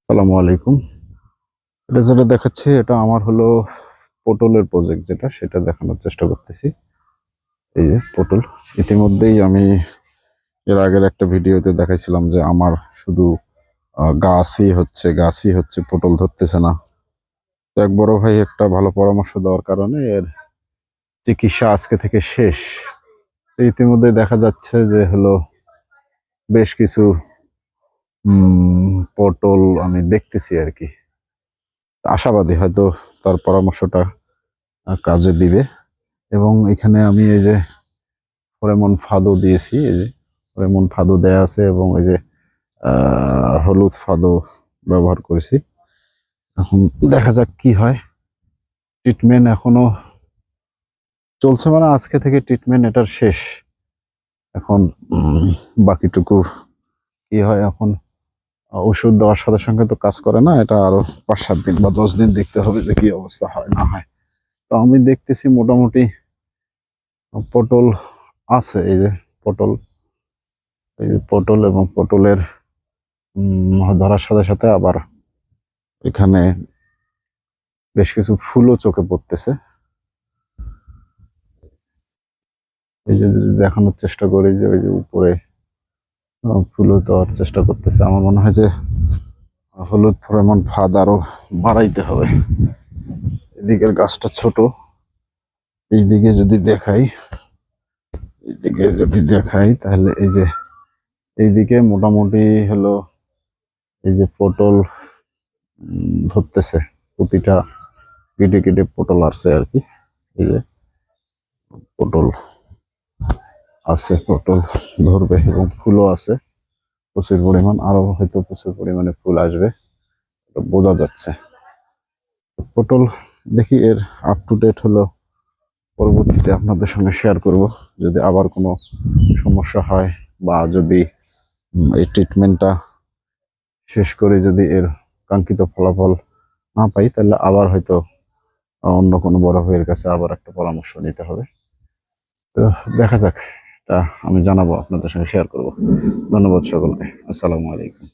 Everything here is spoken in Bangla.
আসসালামু আলাইকুম। এটা যেটা দেখাচ্ছে এটা আমার হলো পটলের প্রজেক্ট, যেটা সেটা দেখানোর চেষ্টা করতেছি। এই যে পটল, ইতিমধ্যেই আমি এর আগের একটা ভিডিওতে দেখাইছিলাম যে আমার শুধু গাছই হচ্ছে, পটল ধরতেছে না। তো এক বড় ভাই একটা ভালো পরামর্শ দেওয়ার কারণে এর চিকিৎসা আজকে থেকে শেষ। তো ইতিমধ্যে দেখা যাচ্ছে যে হলো বেশ কিছু পটল আমি দেখতেছি আর কি। আশাবাদী হয়তো তার পরামর্শটা কাজে দিবে। এবং এখানে আমি এই যে হরমোন ফাদও দিয়েছি, এই যে হরমোন ফাদও দেয়া আছে, এবং এই যে হলুদ ফাদও ব্যবহার করেছি। এখন দেখা যাক কি হয়। ট্রিটমেন্ট এখনো চলছে, মানে আজকে থেকে ট্রিটমেন্ট এটার শেষ। এখন বাকিটুকু কি হয়, এখন ওষুধ দেওয়ার সাথে সঙ্গে তো কাজ করে না, এটা আরো 5-7 দিন বা 10 দিন দেখতে হবে যে কি অবস্থা হয় না হয়। তো আমি দেখতেছি মোটামুটি পটল আছে, এই যে পটল, এই যে পটল, এবং পটলের ধরার সাথে সাথে আবার এখানে বেশ কিছু ফুলও চোখে পড়তেছে। এই যে যদি দেখানোর চেষ্টা করি যে ওই যে উপরে ফুলও দেওয়ার চেষ্টা করতেছে, আমার মনে হয় যে হলুদ ফেরোমন ফাঁদ আরো বাড়াইতে হবে। এদিকের গাছটা ছোট, এইদিকে যদি দেখাই, তাহলে এই যে এইদিকে মোটামুটি হলো এই যে পটল ধরতেছে, প্রতিটা কেটে কেটে পটল আসছে আর কি। এই যে পটল আছে, পটল ধরবে, এবং ফুলও আছে প্রচুর পরিমাণ, আরো হয়তো প্রচুর পরিমাণে ফুল আসবে, এটা বোঝা যাচ্ছে। পটল দেখি এর আপ টু ডেট হলো পরবর্তীতে আপনাদের সঙ্গে শেয়ার করব। যদি আবার কোনো সমস্যা হয়, বা যদি এই ট্রিটমেন্টটা শেষ করে যদি এর কাঙ্ক্ষিত ফলাফল না পাই, তাহলে আবার হয়তো অন্য কোনো বড় ভাইয়ের কাছে আবার একটা পরামর্শ নিতে হবে। তো দেখা যাক, এটা আমি জানাবো, আপনাদের সঙ্গে শেয়ার করব। ধন্যবাদ সকলকে। আসসালামু আলাইকুম।